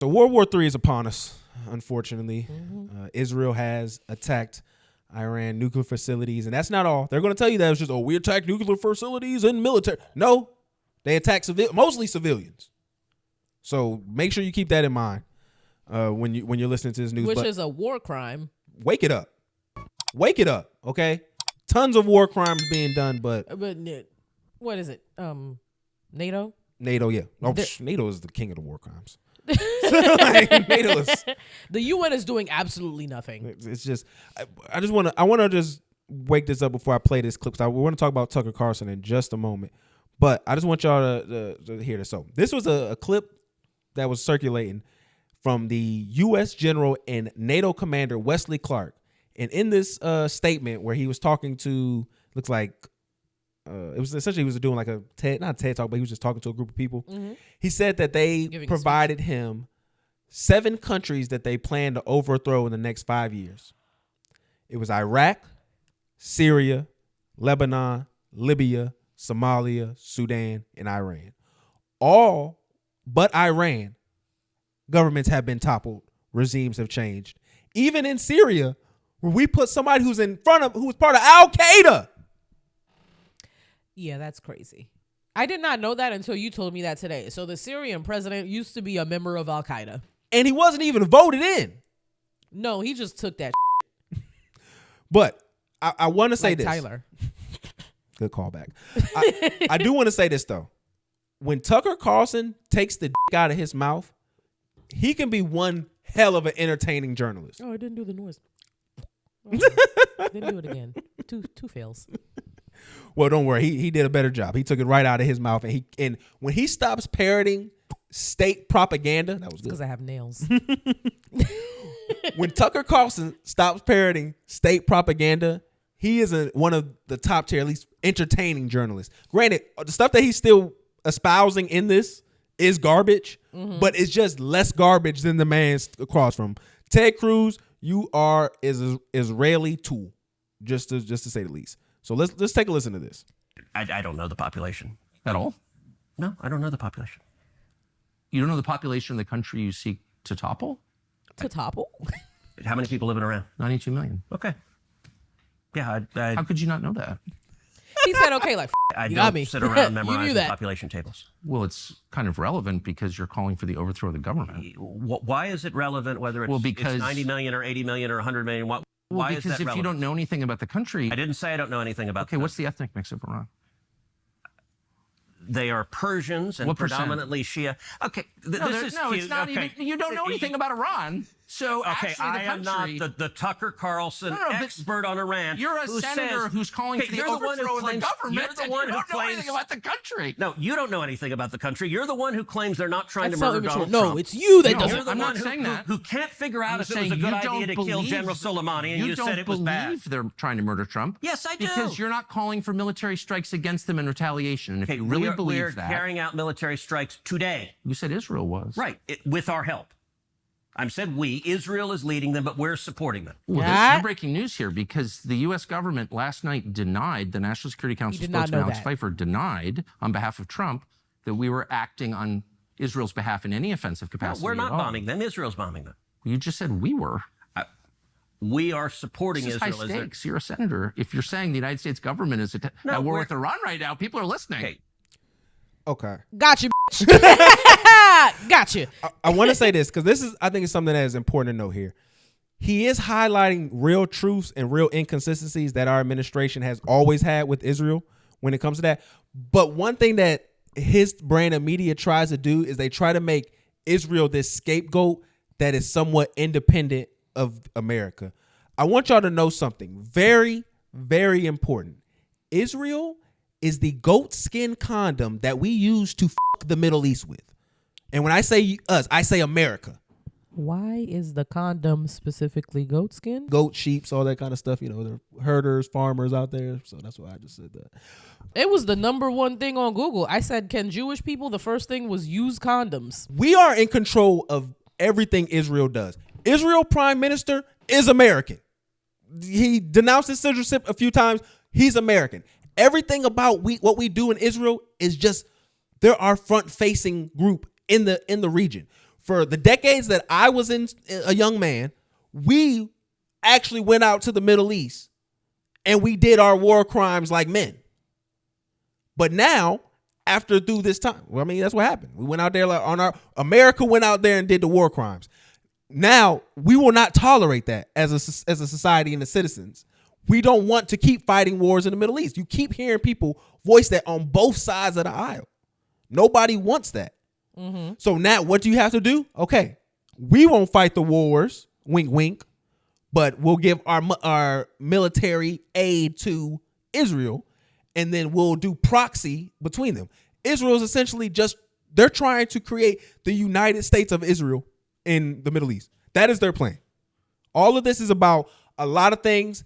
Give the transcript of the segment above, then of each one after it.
So World War III is upon us, unfortunately. Israel has attacked Iran nuclear facilities, and that's not all. They're going to tell you that it's just, we attacked nuclear facilities and military. No, they attacked mostly civilians. So make sure you keep that in mind when you're listening to this news. Which is a war crime. Wake it up. Wake it up, okay? Tons of war crimes being done, but what is it? NATO? NATO, yeah. NATO is the king of the war crimes. NATO is, the UN is doing absolutely nothing. It's just, I want to just wake this up before I play this clip. We want to talk about Tucker Carlson in just a moment, but I just want y'all to hear this. So this was a clip that was circulating from the U.S. General and NATO Commander Wesley Clark. And in this statement where he was talking to, looks like, it was essentially, he was doing like not a TED talk, but he was just talking to a group of people. Mm-hmm. He said that they provided him 7 countries that they plan to overthrow in the next 5 years. It was Iraq, Syria, Lebanon, Libya, Somalia, Sudan, and Iran. All but Iran, governments have been toppled, regimes have changed. Even in Syria, where we put somebody who was part of Al Qaeda. Yeah, that's crazy. I did not know that until you told me that today. So the Syrian president used to be a member of Al Qaeda. And he wasn't even voted in. No, he just took that. But I want to say this. Tyler. Good callback. I do want to say this, though. When Tucker Carlson takes the dick out of his mouth, he can be one hell of an entertaining journalist. Oh, I didn't do the noise. Oh, didn't do it again. Two fails. Well, don't worry. He did a better job. He took it right out of his mouth. And when he stops parroting state propaganda, that was good. Because I have nails. When Tucker Carlson stops parroting state propaganda, he is one of the top tier, at least entertaining journalists. Granted, the stuff that he's still espousing in this is garbage, but it's just less garbage than the man across from. Ted Cruz, you are Israeli tool, just to say the least. So let's take a listen to this. I don't know the population at all. No, I don't know the population. You don't know the population of the country you seek to topple? To topple? How many people living around? 92 million. Okay. Yeah. How could you not know that? He said, okay, like, I you don't got me. sit around memorizing that. population tables. Well, it's kind of relevant because you're calling for the overthrow of the government. Why is it relevant whether it's 90 million or 80 million or 100 million? Why because is that relevant? If you don't know anything about the country... I didn't say I don't know anything about Okay, what's the ethnic mix of Iran? They are Persians and what predominantly Shia. Okay, this is cute. It's not okay. even... You don't know anything about Iran. So okay, actually, I am not the Tucker Carlson expert on Iran. You're a senator who's calling for the overthrow of the government. You're the one who don't know anything about the country. No, you don't know anything about the country. You're the one who claims they're not trying to murder Donald Trump. No, it's you that doesn't. I'm not saying that. Who can't figure out if it was a good idea to kill General Soleimani, and you said it was bad. You don't believe they're trying to murder Trump. Yes, I do. Because you're not calling for military strikes against them in retaliation. And if you really believe that, we're carrying out military strikes today. You said Israel was right with our help. I said we. Israel is leading them, but we're supporting them. Well, there's breaking news here because the U.S. government last night denied, the National Security Council spokesman Alex Pfeiffer denied on behalf of Trump that we were acting on Israel's behalf in any offensive capacity. No, we're not bombing them. Israel's bombing them. You just said we were. We are supporting this is Israel. High stakes. You're a senator. If you're saying the United States government is at war with Iran right now, people are listening. Okay. Gotcha, bitch. Gotcha. I want to say this because I think it's something that is important to know here. He is highlighting real truths and real inconsistencies that our administration has always had with Israel when it comes to that. But one thing that his brand of media tries to do is they try to make Israel this scapegoat that is somewhat independent of America. I want y'all to know something very, very important. Israel is the goat skin condom that we use to fuck the Middle East with. And when I say us, I say America. Why is the condom specifically goat skin? Goat, sheeps, all that kind of stuff. You know, there are herders, farmers out there. So that's why I just said that. It was the #1 thing on Google. I said, can Jewish people? The first thing was use condoms. We are in control of everything Israel does. Israel prime minister is American. He denounced his citizenship a few times. He's American. Everything about what we do in Israel is just, they're our front-facing group in the region. For the decades that I was a young man, we actually went out to the Middle East and we did our war crimes like men. But now, through this time, well, I mean, that's what happened. We went out there America went out there and did the war crimes. Now, we will not tolerate that as a society and the citizens. We don't want to keep fighting wars in the Middle East. You keep hearing people voice that on both sides of the aisle. Nobody wants that. Mm-hmm. So now what do you have to do? Okay, we won't fight the wars, wink, wink, but we'll give our military aid to Israel, and then we'll do proxy between them. Israel is essentially they're trying to create the United States of Israel in the Middle East. That is their plan. All of this is about a lot of things,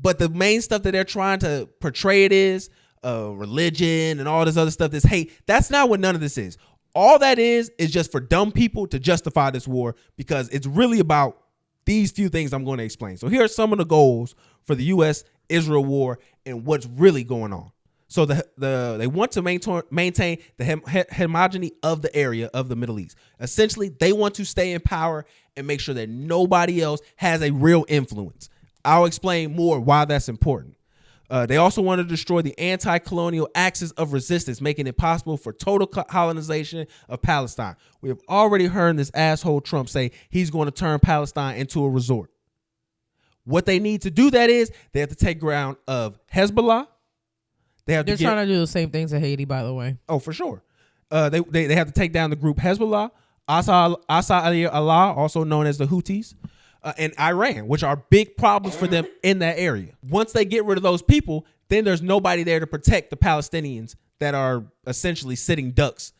but the main stuff that they're trying to portray it is religion and all this other stuff, this hate. That's not what none of this is. All that is just for dumb people to justify this war, because it's really about these few things I'm going to explain. So here are some of the goals for the U.S.-Israel war and what's really going on. So they want to maintain the homogeneity of the area of the Middle East. Essentially, they want to stay in power and make sure that nobody else has a real influence. I'll explain more why that's important. They also want to destroy the anti-colonial axis of resistance, making it possible for total colonization of Palestine. We have already heard this asshole Trump say he's going to turn Palestine into a resort. What they need to do that is they have to take ground of Hezbollah. They're trying to do the same things in Haiti, by the way. Oh, for sure. They have to take down the group Hezbollah, Asa Allah, also known as the Houthis, and Iran, which are big problems for them in that area. Once they get rid of those people, then there's nobody there to protect the Palestinians that are essentially sitting ducks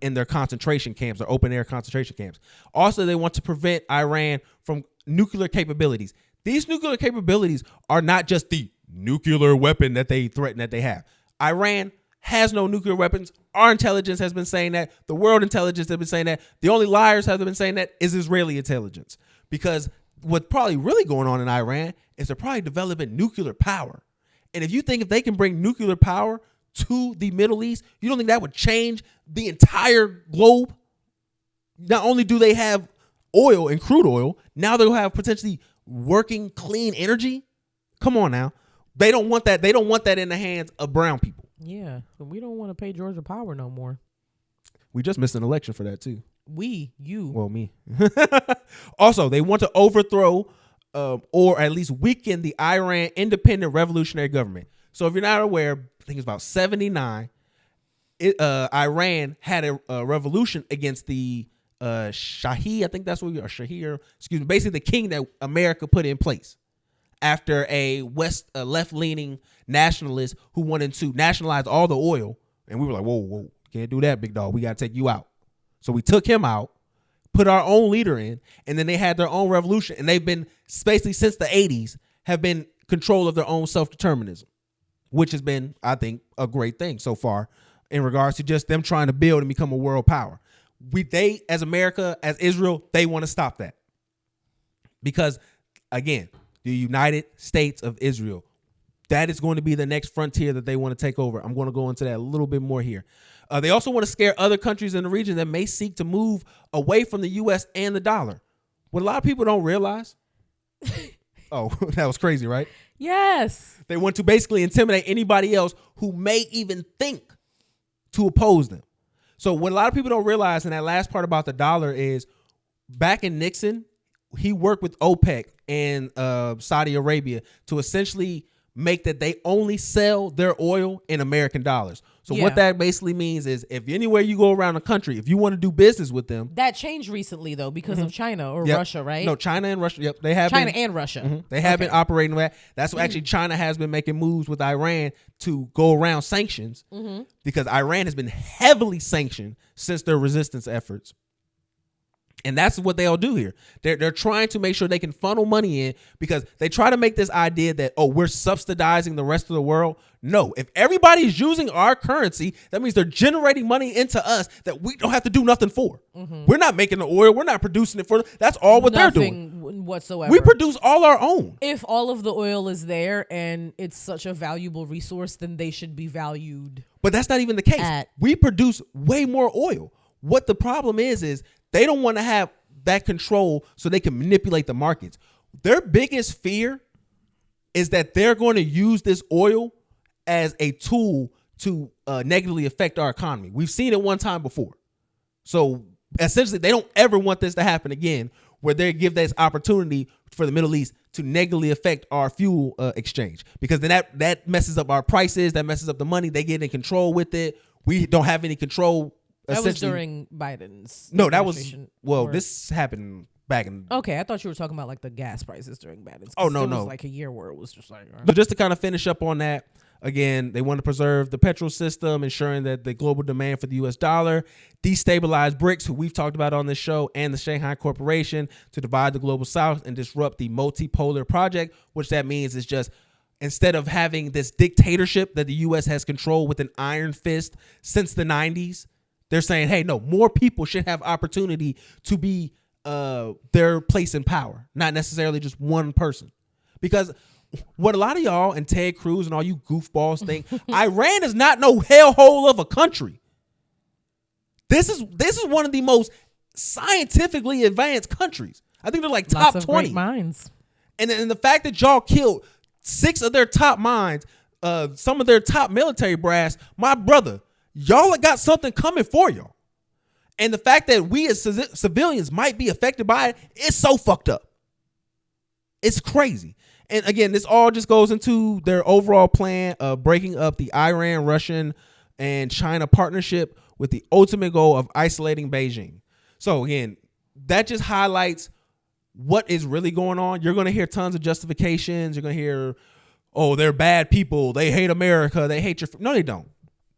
in their concentration camps or open air concentration camps. Also, they want to prevent Iran from nuclear capabilities. These nuclear capabilities are not just the nuclear weapon that they threaten that they have. Iran has no nuclear weapons. Our intelligence has been saying that. The world intelligence has been saying that. The only liars have been saying that is Israeli intelligence. Because what's probably really going on in Iran is they're probably developing nuclear power. And if you think if they can bring nuclear power to the Middle East, you don't think that would change the entire globe? Not only do they have oil and crude oil, now they'll have potentially working clean energy. Come on now. They don't want that. They don't want that in the hands of brown people. Yeah, but we don't want to pay Georgia Power no more. We just missed an election for that too. You. Well, me. Also, they want to overthrow or at least weaken the Iran Independent Revolutionary Government. So if you're not aware, I think it's about 79, Iran had a revolution against the Shahi, I think that's what we are, Shahir, excuse me, basically the king that America put in place after a left-leaning nationalist who wanted to nationalize all the oil. And we were like, whoa, can't do that, big dog. We got to take you out. So we took him out, put our own leader in, and then they had their own revolution. And they've been, basically since the 80s, have been control of their own self-determinism, which has been, I think, a great thing so far in regards to just them trying to build and become a world power. They, as America, as Israel, they want to stop that. Because, again, the United States of Israel, that is going to be the next frontier that they want to take over. I'm going to go into that a little bit more here. They also want to scare other countries in the region that may seek to move away from the U.S. and the dollar. What a lot of people don't realize. Oh, that was crazy, right? Yes. They want to basically intimidate anybody else who may even think to oppose them. So what a lot of people don't realize in that last part about the dollar is back in Nixon, he worked with OPEC and Saudi Arabia to essentially make that they only sell their oil in American dollars. So what that basically means is if anywhere you go around the country, if you want to do business with them. That changed recently, though, because of China or Russia, right? No, China and Russia. Yep. They have China and Russia. Mm-hmm, they have been operating that. That's what actually China has been making moves with Iran to go around sanctions because Iran has been heavily sanctioned since their resistance efforts. And that's what they'll do here. They're trying to make sure they can funnel money in because they try to make this idea that, oh, we're subsidizing the rest of the world. No, if everybody's using our currency, that means they're generating money into us that we don't have to do nothing for. We're not making the oil. We're not producing it for them. That's all what they're doing. Whatsoever. We produce all our own. If all of the oil is there and it's such a valuable resource, then they should be valued. But that's not even the case. We produce way more oil. What the problem is They don't want to have that control so they can manipulate the markets. Their biggest fear is that they're going to use this oil as a tool to negatively affect our economy. We've seen it one time before. So essentially, they don't ever want this to happen again, where they give this opportunity for the Middle East to negatively affect our fuel exchange, because then that messes up our prices, that messes up the money. They get in control with it. We don't have any control. That was during Biden's. No, that was this happened back in. Okay, I thought you were talking about like the gas prices during Biden's. Oh no, it no, was like a year where it was just like. But just to kind of finish up on that. Again, they want to preserve the petrol system, ensuring that the global demand for the U.S. dollar, destabilize BRICS, who we've talked about on this show, and the Shanghai Corporation to divide the global south and disrupt the multipolar project, which that means is just instead of having this dictatorship that the U.S. has controlled with an iron fist since the 90s, they're saying, hey, no, more people should have opportunity to be their place in power, not necessarily just one person. Because what a lot of y'all and Ted Cruz and all you goofballs think, Iran is not no hellhole of a country. This is one of the most scientifically advanced countries. I think they're like top 20. Great minds. And the fact that y'all killed 6 of their top minds, some of their top military brass, my brother, y'all got something coming for y'all. And the fact that we as civilians might be affected by it is so fucked up. It's crazy. And again, this all just goes into their overall plan of breaking up the Iran, Russian, and China partnership with the ultimate goal of isolating Beijing. So again, that just highlights what is really going on. You're going to hear tons of justifications. You're going to hear, oh, they're bad people. They hate America. They hate your... No, they don't.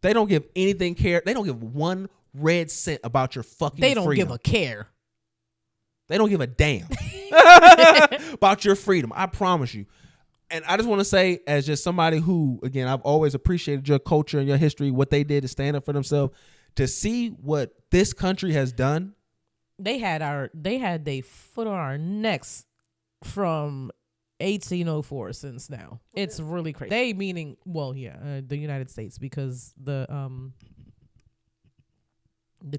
They don't give anything care. They don't give one red cent about your fucking freedom. They don't give a care. They don't give a damn about your freedom. I promise you. And I just want to say, as just somebody who, again, I've always appreciated your culture and your history, what they did to stand up for themselves, to see what this country has done. They had their foot on our necks from 1804 since now. It's really crazy. They meaning, the United States, because the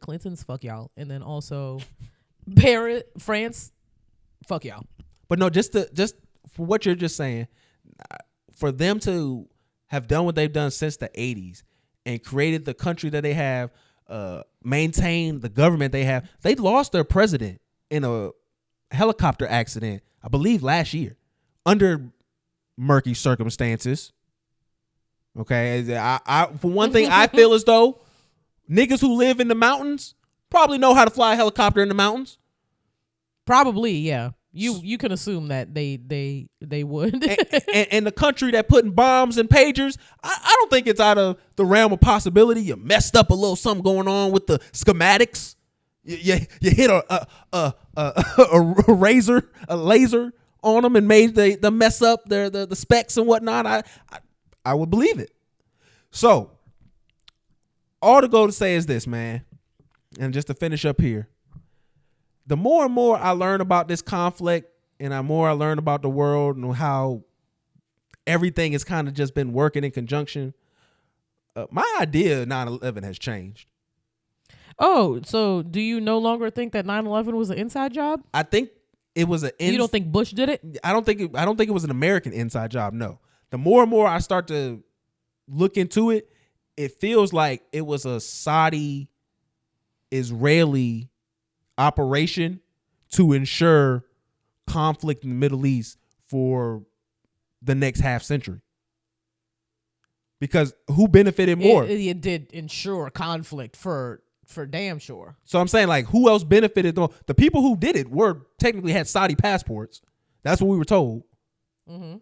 Clintons, fuck y'all, and then also France, fuck y'all. But no, just for what you're just saying, for them to have done what they've done since the 80s and created the country that they have, maintained the government they have, they lost their president in a helicopter accident, I believe last year, under murky circumstances. Okay, I for one thing, I feel as though niggas who live in the mountains probably know how to fly a helicopter in the mountains. Probably, yeah. You can assume that they would. and the country that putting bombs and pagers, I don't think it's out of the realm of possibility. You messed up a little something going on with the schematics. You hit a laser on them and made the mess up the specs and whatnot. I would believe it. So all to go to say is this, man, and just to finish up here. The more and more I learn about this conflict and the more I learn about the world and how everything has kind of just been working in conjunction, my idea of 9/11 has changed. Oh, so do you no longer think that 9/11 was an inside job? I think it was you don't think Bush did it? I don't think it was an American inside job, no. The more and more I start to look into it, it feels like it was a Saudi Israeli operation to ensure conflict in the Middle East for the next half century. Because who benefited more? It did ensure conflict for damn sure. So I'm saying, like, who else benefited? The people who did it technically had Saudi passports. That's what we were told. Mm-hmm.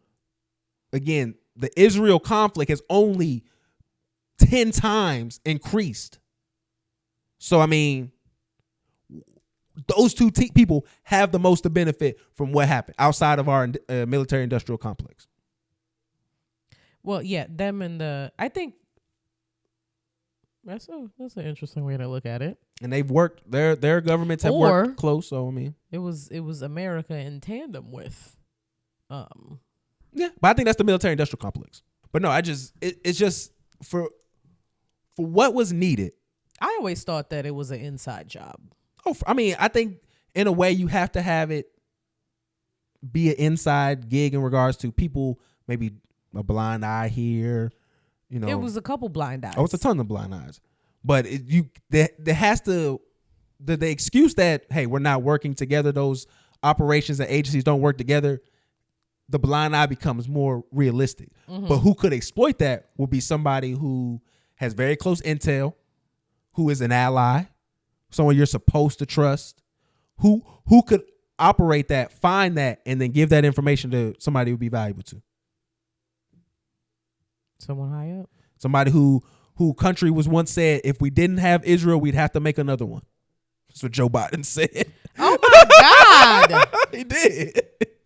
Again, the Israel conflict has only 10 times increased. So, I mean, those two people have the most to benefit from what happened outside of our military industrial complex. Well, yeah, them and I think that's an interesting way to look at it. And they've worked, their governments have worked close. So, I mean, it was America in tandem with, yeah, but I think that's the military industrial complex. But no, it's just for what was needed. I always thought that it was an inside job. Oh, I mean, I think in a way you have to have it be an inside gig in regards to people, maybe a blind eye here, you know. It was a couple blind eyes. Oh, it's a ton of blind eyes. But there has to, the excuse that, hey, we're not working together, those operations and agencies don't work together, the blind eye becomes more realistic. Mm-hmm. But who could exploit that would be somebody who has very close intel, who is an ally, someone you're supposed to trust, who could operate that, find that, and then give that information to somebody who would be valuable to. Someone high up. Somebody who country was once said, if we didn't have Israel, we'd have to make another one. That's what Joe Biden said. Oh my God. He did.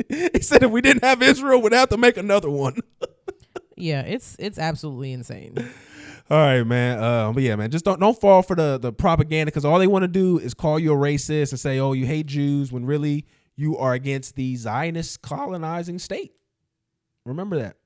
He said if we didn't have Israel, we'd have to make another one. Yeah, it's absolutely insane. All right, man. But yeah, man, just don't fall for the propaganda, because all they want to do is call you a racist and say, oh, you hate Jews, when really you are against the Zionist colonizing state. Remember that.